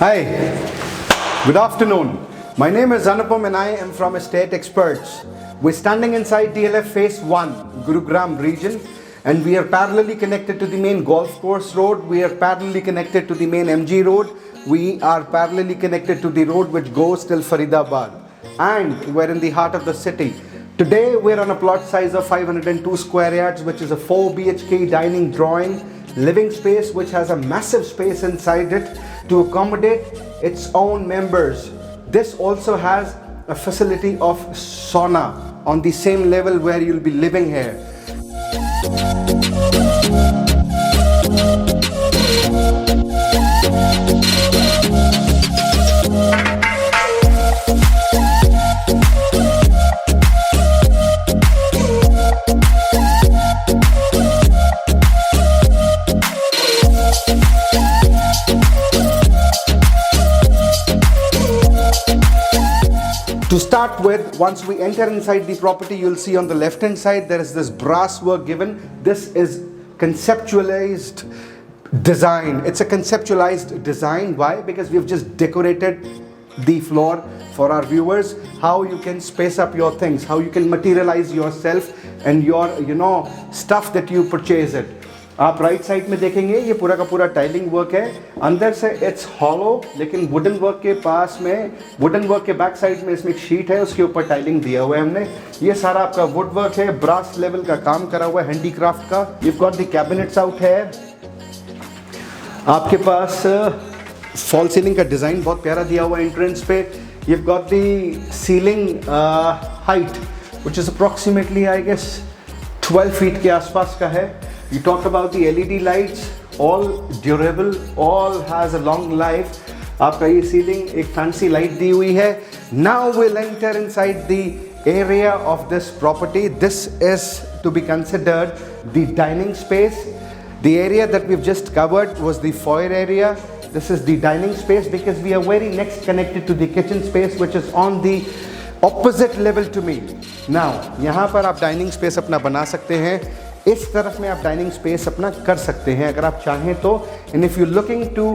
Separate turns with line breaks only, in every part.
Hi, good afternoon. My name is Anupam and I am from Estate Experts. We're standing inside DLF Phase 1, Gurugram region, and we are parallelly connected to the main golf course road. We are parallelly connected to the main MG road. We are parallelly connected to the road which goes till Faridabad. And we're in the heart of the city. Today we're on a plot size of 502 square yards, which is a 4 BHK dining drawing living space which has a massive space inside it to accommodate its own members. This also has a facility of sauna on the same level where you'll be living here. To start with, once we enter inside the property, you'll see on the left hand side there is this brass work given. This is conceptualized design. It's a conceptualized design. Why? Because we've just decorated the floor for our viewers, how you can space up your things, how you can materialize yourself and your stuff that you purchase it. आप right side में देखेंगे ये पूरा का पूरा tiling work है. अंदर से इट्स हॉलो, लेकिन वुडन वर्क के पास में, वुडन वर्क के बैक साइड में इसमें एक शीट है, उसके ऊपर टाइलिंग दिया हुआ है हमने. ये सारा आपका वुड वर्क है, ब्रास लेवल का काम करा हुआ है, हैंडीक्राफ्ट का. You got the cabinets out है. आपके पास फॉल सीलिंग का डिज़ाइन बहुत प्यारा दिया हुआ है एंट्रेंस पे. You got the ceiling height which is approximately I guess 12 feet के आसपास का है. You talked about the LED lights, all durable, all has a long life. आपका ये सीलिंग एक फैंसी लाइट दी हुई है. Now we'll enter inside the area of this property. This is to be considered the dining space. The area that we've just covered was the foyer area. This is the dining space because we are very next connected to the kitchen space which is on the opposite level to me. Now यहाँ पर आप dining space अपना बना सकते हैं. इस तरफ में आप डाइनिंग स्पेस अपना कर सकते हैं अगर आप चाहें तो. And if you looking to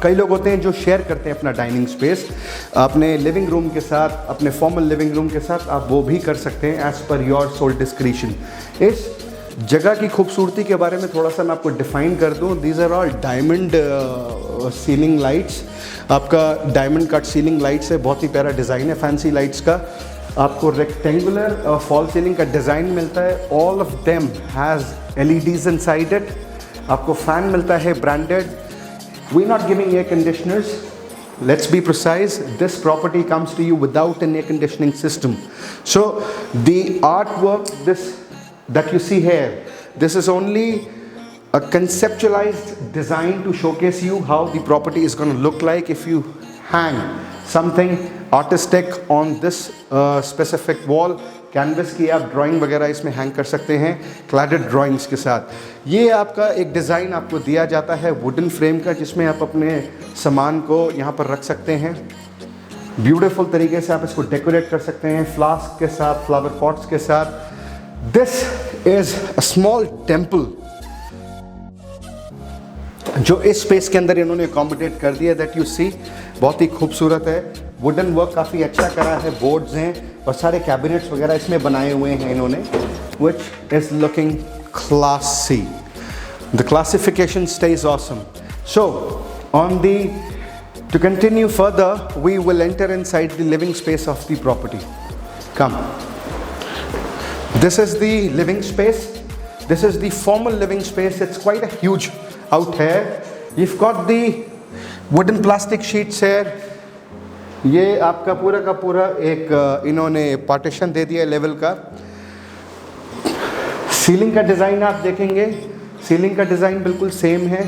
कई लोग होते हैं जो शेयर करते हैं अपना डाइनिंग स्पेस अपने लिविंग रूम के साथ, अपने फॉर्मल लिविंग रूम के साथ, आप वो भी कर सकते हैं as per your soul discretion. इस जगह की खूबसूरती के बारे में थोड़ा सा मैं आपको डिफाइन कर दूं. These are all diamond ceiling lights. आपका डायमंड कट सीलिंग लाइट्स है, बहुत ही प्यारा डिज़ाइन है फैंसी लाइट्स का. आपको रेक्टेंगुलर फॉल सीलिंग का डिज़ाइन मिलता है. All of them has LEDs inside it. आपको फैन मिलता है branded. We not giving air conditioners. Let's be precise, this property comes to you without an air conditioning system. So the art work this that you see here, this is only a conceptualized design to showcase you how the property is going to look like if you hang something artistic on this specific wall. Canvas की आप drawing वगैरह इसमें hang कर सकते हैं क्लैडेड drawings के साथ. ये आपका एक डिज़ाइन आपको दिया जाता है वुडन फ्रेम का, जिसमें आप अपने सामान को यहाँ पर रख सकते हैं. ब्यूटीफुल तरीके से आप इसको डेकोरेट कर सकते हैं फ्लास्क के साथ, फ्लावर पॉट्स के साथ. This is a small temple जो इस स्पेस के अंदर इन्होंने अकोमोडेट कर दिया. दैट यू सी बहुत ही खूबसूरत है. वुडन वर्क काफ़ी अच्छा करा है, बोर्ड्स हैं और सारे कैबिनेट्स वगैरह इसमें बनाए हुए हैं इन्होंने, which is looking classy. The classification stays awesome. So to continue further, we will enter inside the living space of the property. Come. This is the living space. This is the formal living space. It's quite a huge out here. You've got the wooden plastic sheets here. ये आपका पूरा का पूरा एक इन्होंने partition दे दिया level का. Ceiling का डिज़ाइन आप देखेंगे, सीलिंग का डिज़ाइन बिल्कुल सेम है.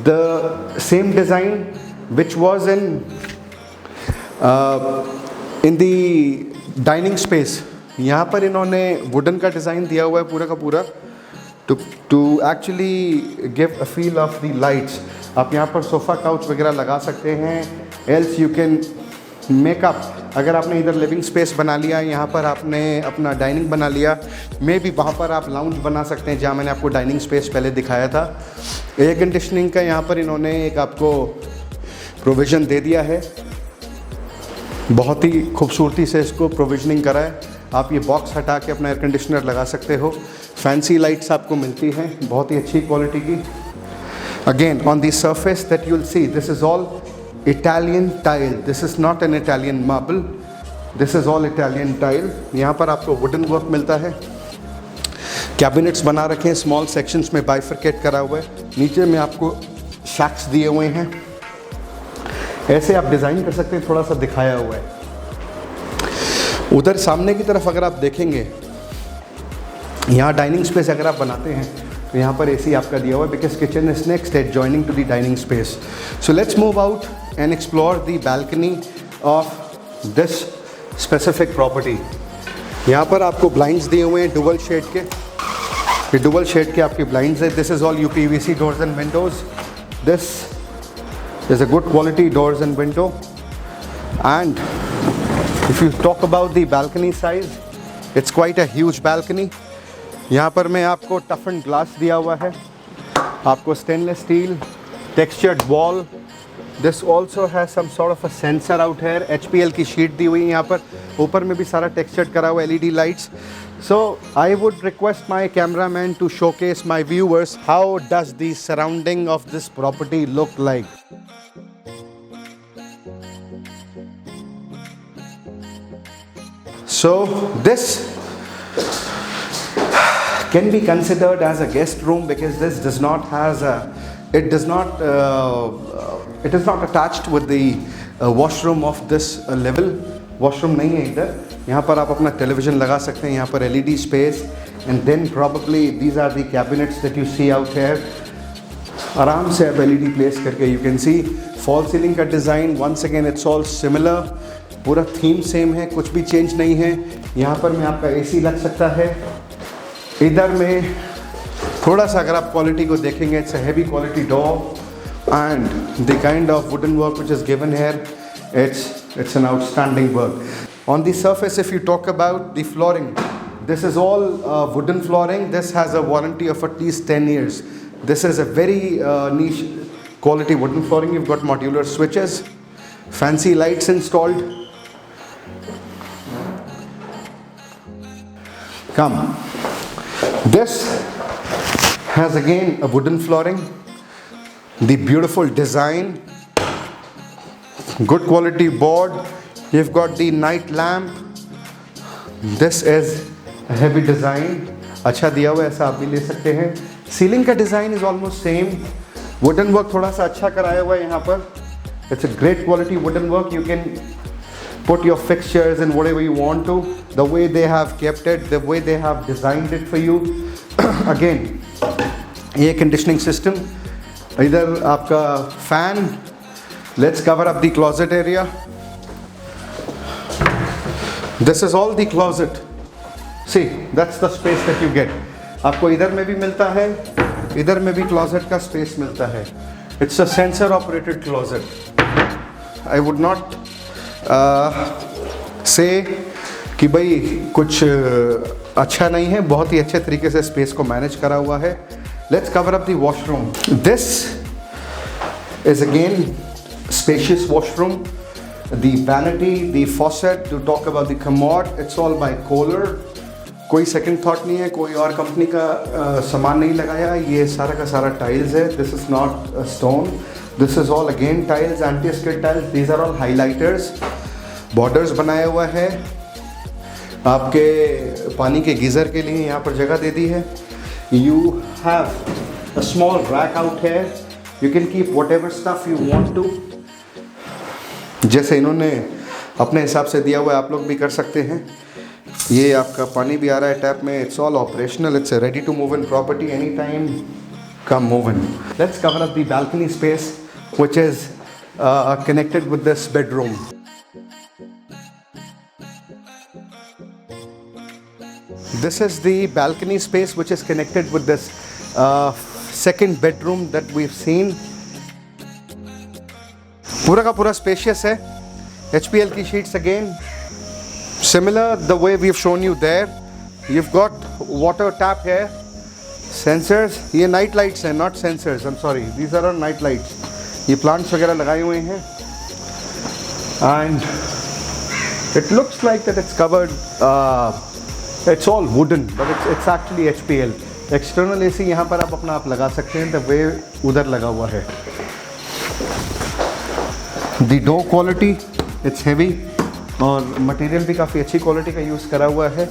The same design which was in the dining space. यहाँ पर इन्होंने वुडन का डिज़ाइन दिया हुआ है पूरा का पूरा to actually give a feel of the lights. आप यहाँ पर सोफ़ा काउच वगैरह लगा सकते हैं. Else you can make up अगर आपने इधर लिविंग स्पेस बना लिया, यहाँ पर आपने अपना डाइनिंग बना लिया, मे बी वहाँ पर आप लाउंज बना सकते हैं जहाँ मैंने आपको डाइनिंग स्पेस पहले दिखाया था। एयर कंडीशनिंग का यहाँ पर इन्होंने एक आपको प्रोविज़न दे दिया है, बहुत ही खूबसूरती से इसको प्रोविजनिंग करा है। आप ये बॉक्स हटा के अपना एयर कंडीशनर लगा सकते हो। फैंसी लाइट्स आपको मिलती हैं बहुत ही अच्छी क्वालिटी की। Again on the surface that you will see, this is all Italian tile, this is not an Italian marble, this is all Italian tile. यहाँ पर आपको वुडन वर्क मिलता है। कैबिनेट्स बना रखे हैं स्मॉल सेक्शंस में, बाइफरकेट करा हुआ है। नीचे में आपको शैक्स दिए हुए हैं, ऐसे आप डिज़ाइन कर सकते हैं, थोड़ा सा दिखाया हुआ है। उधर सामने की तरफ अगर आप देखेंगे, यहाँ डाइनिंग स्पेस अगर आप बनाते हैं तो यहाँ पर एसी आपका दिया हुआ है, because kitchen is next adjoining to the dining space. So let's move out and explore the balcony of this specific property. यहाँ पर आपको ब्लाइंड्स दिए हुए हैं डुअल शेड के, ये डुअल शेड के आपके ब्लाइंड्स है। This is all UPVC doors and Windows. This is a good quality doors and window. And if you talk about the balcony size, it's quite a huge balcony. यहाँ पर मैं आपको toughened glass दिया हुआ है, आपको stainless steel textured wall. This also has some sort of a sensor out here. HPL की sheet दी हुई है यहाँ पर, ऊपर में भी सारा textured करा हुआ LED lights. So I would request my cameraman to showcase my viewers how does the surrounding of this property look like. So this can be considered as a guest room because this does not has a, it is not attached with the washroom of this level. Washroom नहीं है इधर। यहाँ पर आप अपना television लगा सकते हैं, यहाँ पर LED space, and then probably these are the cabinets that you see out here. आराम से आप LED place करके you can see fall ceiling का design, once again it's all similar, पूरा थीम सेम है, कुछ भी चेंज नहीं है। यहाँ पर में आपका AC लग सकता है। इधर में थोड़ा सा अगर आप क्वालिटी को देखेंगे, it's a heavy quality door and the kind of wooden work which is given here, it's an outstanding work. On the surface, if you talk about the flooring, this is all wooden flooring. This has a warranty of at least 10 years. This is a very niche quality wooden flooring. You've got modular switches, fancy lights installed. Come. This has again a wooden flooring, the beautiful design, good quality board. You've got the night lamp. This is a heavy design. अच्छा दिया हुआ है, ऐसा आप भी ले सकते हैं। सीलिंग का design is almost same. Wooden work थोड़ा सा अच्छा कराया हुआ है यहाँ पर। It's a great quality wooden work. You can put your fixtures and whatever you want to. The way they have kept it, the way they have designed it for you. Again, air conditioning system. इधर आपका fan. Let's cover up the closet area. This is all the closet. See, that's the space that you get. आपको इधर में भी मिलता है, इधर में भी closet का space मिलता है. It's a sensor operated closet. I would not say कि भाई कुछ अच्छा नहीं है, बहुत ही अच्छे तरीके से स्पेस को मैनेज करा हुआ है। Let's cover up the washroom. This is again spacious washroom. The vanity, the faucet, to talk about the commode, it's all by Kohler. कोई सेकंड थॉट नहीं है, कोई और कंपनी का सामान नहीं लगाया, ये सारा का सारा टाइल्स है। This is not stone, this is all again tiles, anti skid tiles. These are all highlighters. Borders बनाया हुआ है, आपके पानी के गीज़र के लिए यहाँ पर जगह दे दी है। You have a small rack out है, you can keep whatever stuff you want to. जैसे इन्होंने अपने हिसाब से दिया हुआ है, आप लोग भी कर सकते हैं। ये आपका पानी भी आ रहा है टैप में। It's all operational, it's ready to move in property any time, come move in. Let's cover up the balcony space which is connected with this bedroom. This is the balcony space which is connected with this second bedroom that we've seen. पूरा का पूरा spacious है। HPL की sheets again, similar the way we've shown you there. You've got water tap here, sensors. ये night lights हैं, not sensors. I'm sorry, these are all night lights. ये plants वगैरह लगाए हुए हैं, and it looks like that it's covered. It's all wooden, but it's actually HPL. External AC यहाँ पर आप अपना लगा सकते हैं, the way उधर लगा हुआ है. The door quality, it's heavy, और मटेरियल भी काफ़ी अच्छी क्वालिटी का यूज़ करा हुआ है.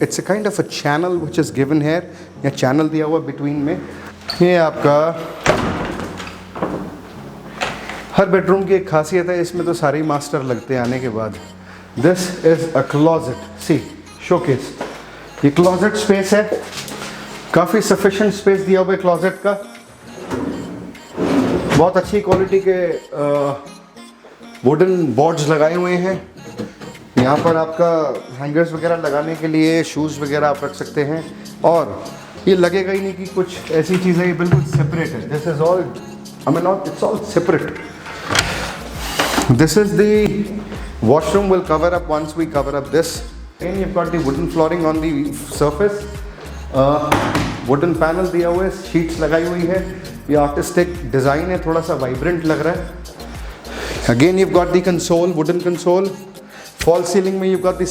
It's a kind of a channel which is given here, या चैनल दिया हुआ between में. ये आपका हर बेडरूम की एक खासियत है, इसमें तो सारे मास्टर लगते हैं आने के बाद. This is a closet. See, showcase. ये क्लोजेट स्पेस है, काफ़ी सफिशेंट स्पेस दिया हुआ है क्लोजेट का. बहुत अच्छी क्वालिटी के वुडन बोर्ड्स लगाए हुए हैं. यहाँ पर आपका हैंगर्स वगैरह लगाने के लिए शूज़ वगैरह आप रख सकते हैं, और ये लगेगा ही नहीं कि कुछ ऐसी चीज़ है, ये बिल्कुल सेपरेट है. This is all, I mean not, it's all separate. This is the washroom will cover up once we cover up this. And you've got the wooden flooring on the surface. Wooden panel दिया हुआ है, sheets लगाई हुई है. ये artistic design है, थोड़ा सा vibrant लग रहा है. Again you've got the console, wooden console. False ceiling में you've got the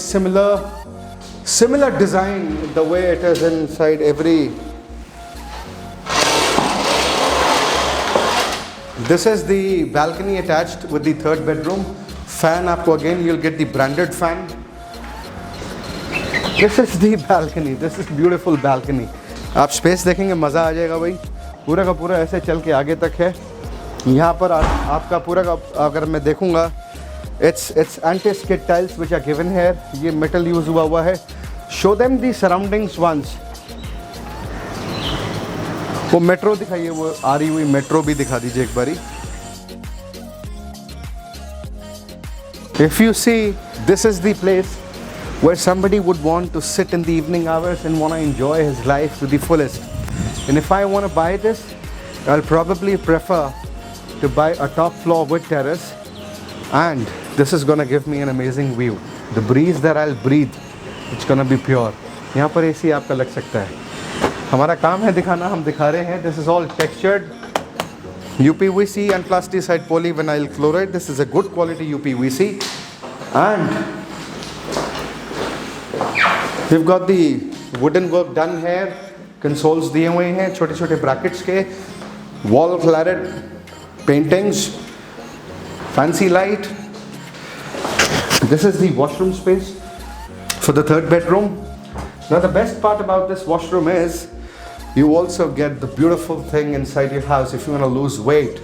similar design, the way it is inside every. This is the balcony attached with the third bedroom. Fan आपको again you'll get the branded fan. This is the balcony. This is beautiful balcony. आप space देखेंगे मज़ा आ जाएगा भाई. पूरा का पूरा ऐसे चल के आगे तक है. यहाँ पर आपका पूरा का अगर मैं देखूँगा, it's anti-skid tiles which are given here. ये metal यूज़ हुआ है. Show them the surroundings once. वो मेट्रो दिखाइए, वो आ रही हुई मेट्रो भी दिखा दीजिए एक बारी. If you see, this is the place where somebody would want to sit in the evening hours and want to enjoy his life to the fullest. And if I want to buy this, I'll probably prefer to buy a top floor with terrace, and this is going to give me an amazing view. The breeze that I'll breathe, it's going to be pure. यहाँ पर AC आपका लग सकता है. हमारा काम है दिखाना, हम दिखा रहे हैं. This is all textured UPVC and plasticide polyvinyl chloride. This is a good quality UPVC, and we've got the wooden work done here. Consoles दिए हुए हैं छोटे छोटे brackets के. Wall cladded paintings, fancy light. This is the washroom space for the third bedroom. Now the best part about this washroom is you also get the beautiful thing inside your house if you want to lose weight.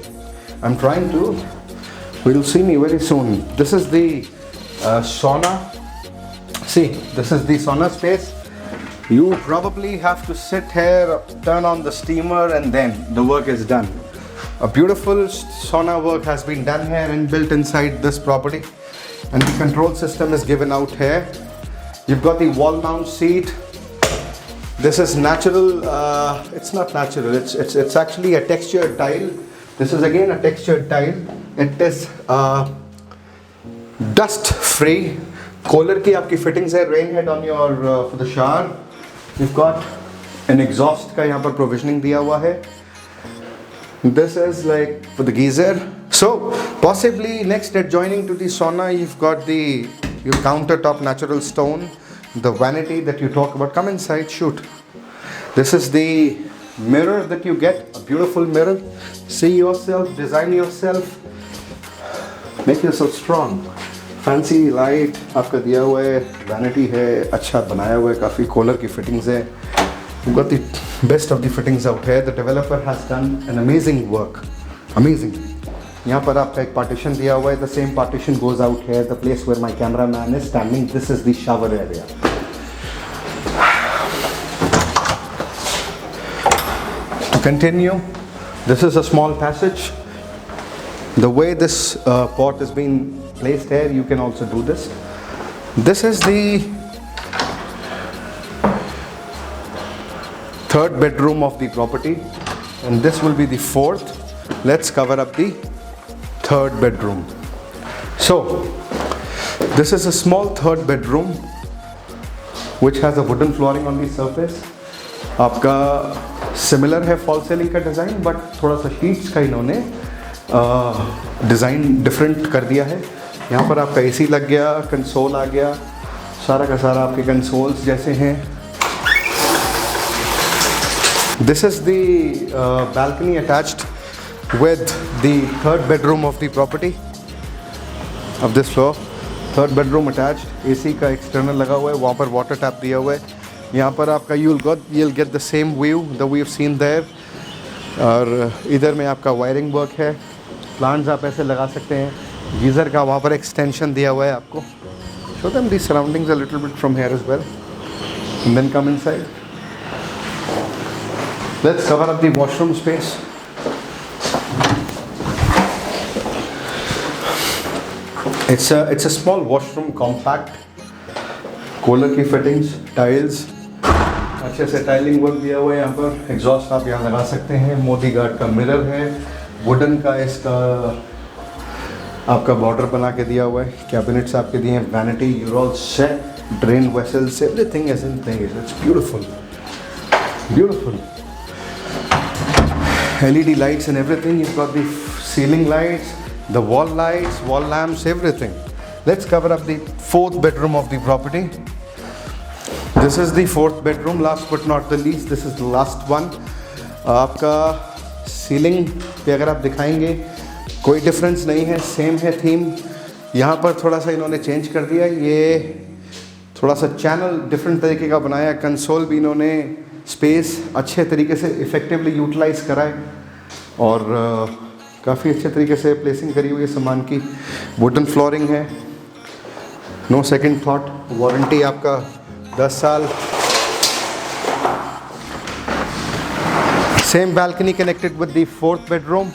I'm trying to. You'll see me very soon. This is the sauna. See, this is the sauna space. You probably have to sit here, turn on the steamer, and then the work is done. A beautiful sauna work has been done here and built inside this property. And the control system is given out here. You've got the wall mount seat. This is natural, it's not natural, it's actually a textured tile. This is again a textured tile. It is dust free. Kohler की आपकी fittings है, rain head on your for the shower. You've got an exhaust का यहाँ पर provisioning दिया हुआ है. This is like for the geyser. So possibly next adjoining to the sauna, you've got your countertop natural stone. The vanity that you talk about. Come inside, shoot. This is the mirror that you get, a beautiful mirror. See yourself, design yourself, make yourself strong. Fancy light आपका दिया हुआ है, vanity है, अच्छा बनाया हुआ है, काफ़ी Kohler की fittings है. You've got the best of the fittings out here. The developer has done an amazing work. Amazing. यहाँ पर आपका एक partition दिया हुआ है. The same partition goes out here, the place where my cameraman is standing. This is the shower area. To continue, this is a small passage. The way this pot is being placed here, you can also do this. This is the third bedroom of the property, and this will be the fourth. Let's cover up the third bedroom. So this is a small third bedroom which has a wooden flooring on the surface. आपका similar है fall ceiling का design, but थोड़ा सा sheets का इन्होंने design different कर दिया है। यहाँ पर आपका एसी लग गया, कंसोल आ गया, सारा का सारा आपके कंसोल्स जैसे हैं। This is the balcony attached with the third bedroom of the property of this floor. Third bedroom attached, AC का एक्सटर्नल लगा हुआ है, वहाँ पर वाटर टैप दिया हुआ है। यहाँ पर आपका you'll get the same view that we have seen there। और इधर में आपका वायरिंग वर्क है, प्लांट्स आप ऐसे लगा सकते हैं, गीज़र का वहाँ पर एक्सटेंशन दिया हुआ है आपको। Show them the surroundings a little bit from here as well and then come inside. Let's cover up the washroom space. It's a small washroom, compact, cooler की फिटिंग्स, टाइल्स, अच्छे से टाइलिंग वर्क दिया हुआ है। यहाँ पर exhaust आप यहाँ लगा सकते हैं, मोदी गार्ड का मिरर है, वुडन का इसका आपका बॉर्डर बना के दिया हुआ है, कैबिनेट्स आपके दिए हैं, vanity, you're all set, drain vessels, everything is in place. It's beautiful, beautiful. LED lights and everything. You've got the ceiling lights, the wall lights, wall lamps, everything. Let's cover up the fourth bedroom of the property. This is the fourth bedroom, last but not the least. This is the last one. आपका ceiling पे अगर आप दिखाएंगे कोई difference नहीं है, same है theme. यहाँ पर थोड़ा सा इन्होंने चेंज कर दिया, ये थोड़ा सा चैनल डिफरेंट तरीके का बनाया। कंसोल भी इन्होंने स्पेस अच्छे तरीके से इफ़ेक्टिवली यूटिलाइज करा है और काफ़ी अच्छे तरीके से प्लेसिंग करी हुई है सामान की। वुडन फ्लोरिंग है, नो सेकंड थॉट, वारंटी आपका 10 साल। Same balcony connected with the fourth bedroom,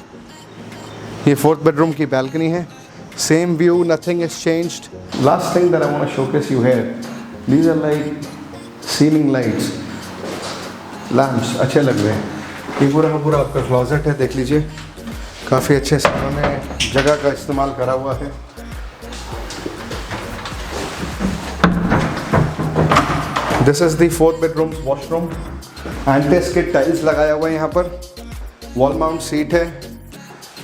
ये फोर्थ बेडरूम की बैल्कनी है, same view, nothing is changed. Last thing that I want to showcase you here, these are like ceiling lights, lamps अच्छे लग रहे हैं। ये पूरा का पूरा आपका क्लोजेट है, देख लीजिए, काफ़ी अच्छे से उन्होंने जगह का इस्तेमाल करा हुआ है। This is the fourth bedroom washroom, एंटेस के टाइल्स लगाया हुआ है यहाँ पर, वॉल माउंट सीट है,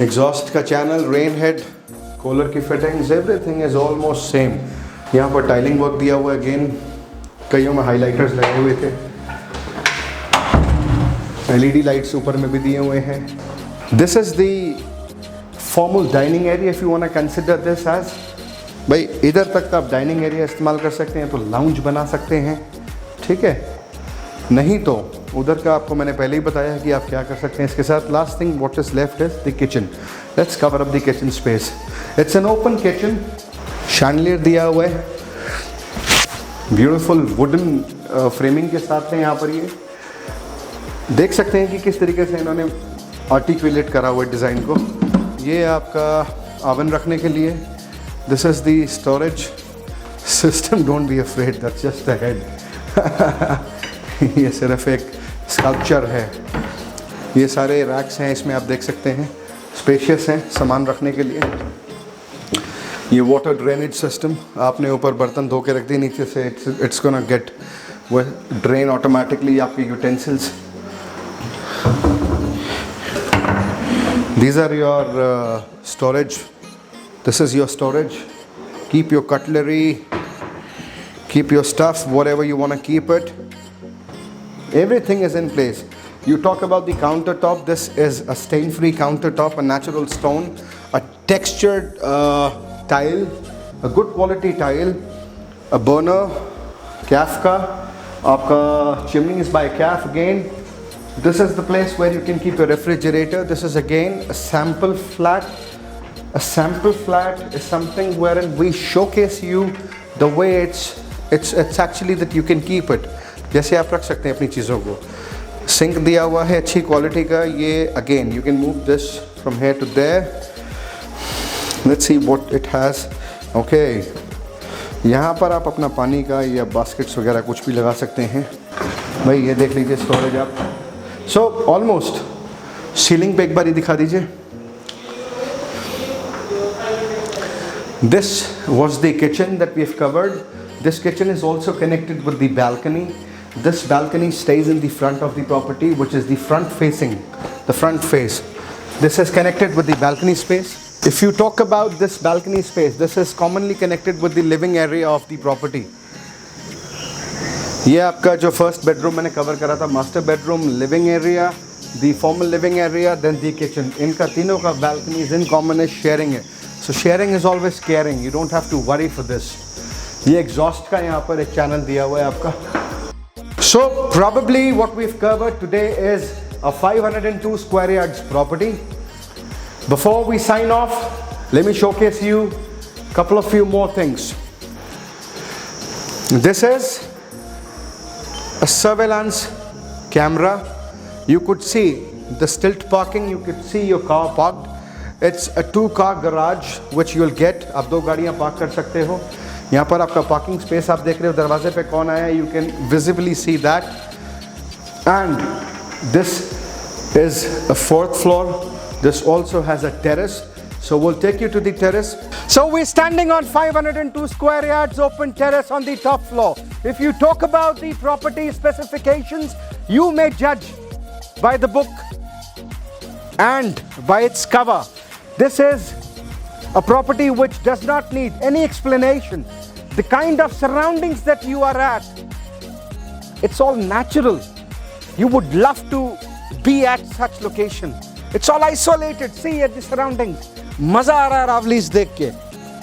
एग्जॉस्ट का चैनल, रेन हेड, कूलर की fittings, everything is almost same. यहाँ पर टाइलिंग वर्क दिया हुआ है, अगेन कईयों में हाइलाइटर्स लगे हुए थे, LED लाइट्स ऊपर में भी दिए हुए हैं। This is the formal dining area, if you want to consider this edge, भाई इधर तक आप डाइनिंग एरिया इस्तेमाल कर सकते हैं तो लाउंज बना सकते हैं, ठीक है, नहीं तो उधर का आपको मैंने पहले ही बताया कि आप क्या कर सकते हैं इसके साथ। Last thing what is left is the kitchen. Let's cover up the kitchen space. It's an open kitchen, chandelier दिया हुआ है, ब्यूटीफुल वुडन फ्रेमिंग के साथ है। यहाँ पर ये देख सकते हैं कि किस तरीके से इन्होंने आर्टिकुलेट करा हुआ है डिज़ाइन को। ये आपका ओवन रखने के लिए, this is the storage system, don't be afraid, that's just the head. ये सिर्फ एक स्कल्पचर है। ये सारे रैक्स हैं, इसमें आप देख सकते हैं, स्पेशियस हैं सामान रखने के लिए। ये वाटर ड्रेनेज सिस्टम, आपने ऊपर बर्तन धो के रख दिए, नीचे से इट्स गोना गेट वो ड्रेन ऑटोमेटिकली आपके utensils. These are your storage. This is your storage. Keep your cutlery, keep your stuff, whatever you want to keep it. Everything is in place. You talk about the countertop. This is a stain-free countertop, a natural stone, a textured tile, a good quality tile, a burner, CAF का, आपका chimney is by CAF again. This is the place where you can keep your refrigerator. This is again a sample flat. A sample flat is something wherein we showcase you the way it's actually that you can keep it. जैसे आप रख सकते हैं अपनी चीज़ों को। Sink दिया हुआ है अच्छी क्वालिटी का। ये again you can move this from here to there. Let's see what it has. Okay. यहाँ पर आप अपना पानी का या बास्केट्स वगैरह कुछ भी लगा सकते हैं। भाई ये देख लीजिए स्टोरेज आप। सो ऑलमोस्ट सीलिंग पे एक बार ही दिखा दीजिए। This was the kitchen that we've covered. This kitchen is also connected with the balcony. This balcony stays in the front of the property, which is the front facing, the front face. This is connected with the balcony space. If you talk about this balcony space, this is commonly connected with the living area of the property. ये आपका जो first bedroom मैंने cover करा था, master bedroom, living area, the formal living area, then the kitchen. इनका तीनों का balconies in common is sharing है. So sharing is always caring. You don't have to worry for this. ये exhaust का यहाँ पर एक channel दिया हुआ है आपका. So probably what we've covered today is a 502 square yards property. Before we sign off, let me showcase you a couple of few more things. This is a surveillance camera. You could see the stilt parking. You could see your car parked. It's a 2-car garage which you'll get. आप 2 गाड़ियाँ park कर सकते हो. यहाँ पर आपका parking space आप देख रहे हो, दरवाजे पे कौन आया, you can visibly see that. And this is a 4th floor. This also has a terrace. So we'll take you to the terrace. So we're standing on 502 square yards open terrace on the top floor. If you talk about the property specifications, you may judge by the book and by its cover. This is a property which does not need any explanation. The kind of surroundings that you are at, it's all natural. You would love to be at such location. It's all isolated. See at the surroundings. मजा आ रहा है रावलीज देख के,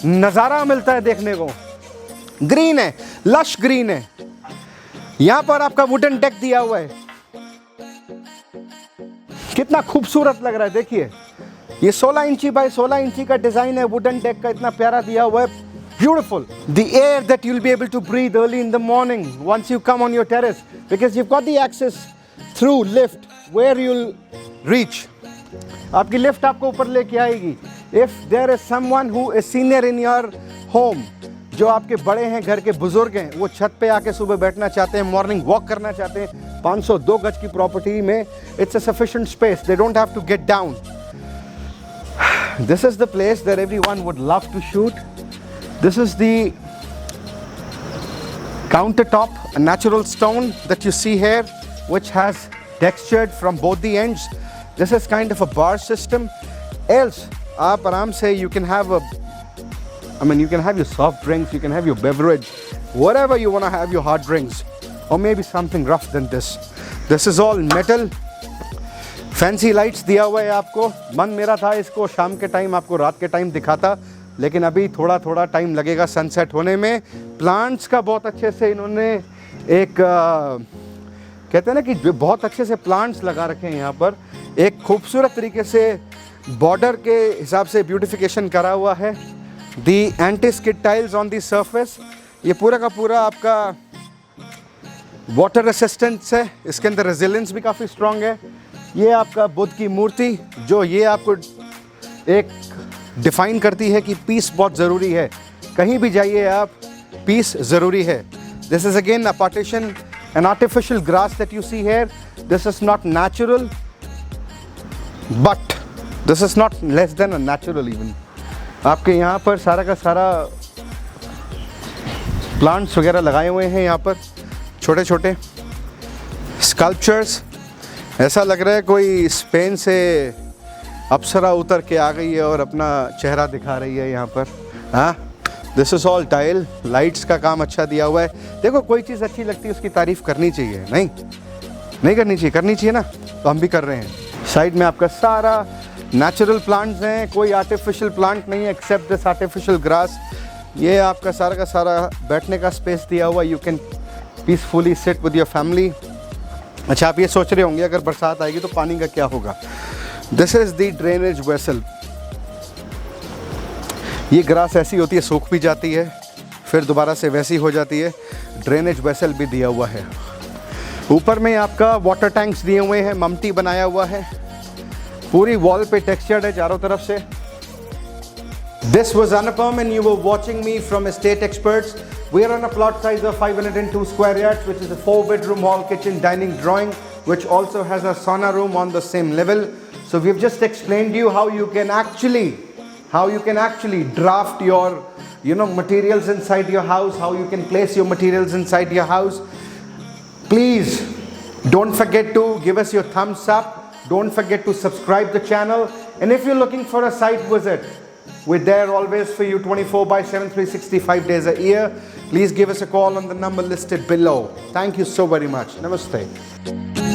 नज़ारा मिलता है देखने को. ग्रीन है, लश ग्रीन है. यहाँ पर आपका वुडन डेक दिया हुआ है. कितना खूबसूरत लग रहा है. देखिए ये 16 इंची बाय 16 इंची का डिजाइन है. वुडन डेक का इतना प्यारा दिया हुआ है. Beautiful. The air that you'll be able to breathe early in the morning once you come on your terrace, because you've got the access through lift where you'll reach. आपकी lift आपको ऊपर लेके आएगी. If there is someone who is senior in your home, जो आपके बड़े हैं, घर के बुजुर्ग हैं, वो छत पे आके सुबह बैठना चाहते हैं, मॉर्निंग वॉक करना चाहते हैं, 502 गज की प्रॉपर्टी में it's a sufficient space. They don't have to get down. This is the place that everyone would love to shoot. This is the countertop, a natural stone that you see here, which has textured from both the ends. This is kind of a bar system. Else, आप आराम से you can have you can have your soft drinks, you can have your beverage, whatever you want to have your hard drinks, or maybe something rough than this. This is all metal. Fancy lights दिया हुआ है आपको. मन मेरा था इसको शाम के टाइम, आपको रात के टाइम दिखाता, लेकिन अभी थोड़ा थोड़ा टाइम लगेगा सनसेट होने में. प्लांट्स का बहुत अच्छे से इन्होंने एक कहते हैं ना कि बहुत अच्छे से प्लांट्स लगा रखे हैं यहाँ पर. एक खूबसूरत तरीके से बॉर्डर के हिसाब से ब्यूटिफिकेशन करा हुआ है. The anti skid tiles on the surface. ये पूरा का पूरा आपका वाटर रेसिस्टेंस है. इसके अंदर रेजिलेंस भी काफ़ी स्ट्रॉन्ग है. ये आपका बुद्ध की मूर्ति, जो ये आपको एक डिफाइन करती है कि पीस बहुत ज़रूरी है. कहीं भी जाइए आप, पीस ज़रूरी है. This is again a partition, an artificial grass that you see here. This is not natural, but this is not less than a natural even. आपके यहाँ पर सारा का सारा प्लांट्स वगैरह लगाए हुए हैं. यहाँ पर छोटे छोटे स्कल्पचर्स. ऐसा लग रहा है कोई स्पेन से अप्सरा उतर के आ गई है और अपना चेहरा दिखा रही है यहाँ पर. हाँ, this is all tile. Lights का काम अच्छा दिया हुआ है. देखो, कोई चीज़ अच्छी लगती है उसकी तारीफ़ करनी चाहिए. नहीं करनी चाहिए, करनी चाहिए ना, तो हम भी कर रहे हैं. साइड में आपका सारा नेचुरल प्लांट्स हैं. कोई आर्टिफिशियल प्लांट नहीं है एक्सेप्ट दिस आर्टिफिशियल ग्रास. ये आपका सारा का सारा बैठने का स्पेस दिया हुआ. You can peacefully sit with your family. अच्छा, आप ये सोच रहे होंगे अगर बरसात आएगी तो पानी का क्या होगा. This is the drainage vessel. ये ग्रास ऐसी होती है, सूख भी जाती है, फिर दोबारा से वैसी हो जाती है. ड्रेनेज वेसल भी दिया हुआ है. ऊपर में आपका वाटर टैंक्स दिए हुए हैं. ममटी बनाया हुआ है. पूरी वॉल पे टेक्सचर्ड है चारों तरफ से. This was Anupam and you were watching me from Estate Experts. We are on a plot size of 502 square yards, which is a 4-bedroom hall, kitchen, dining, drawing, which also has a sauna room on the same level. So we've just explained you how you can actually how you can actually draft your materials inside your house, how you can place your materials inside your house. Please don't forget to give us your thumbs up. Don't forget to subscribe the channel. And if you're looking for a site visit, we're there always for you 24/7, 365 days a year. Please give us a call on the number listed below. Thank you so very much. Namaste.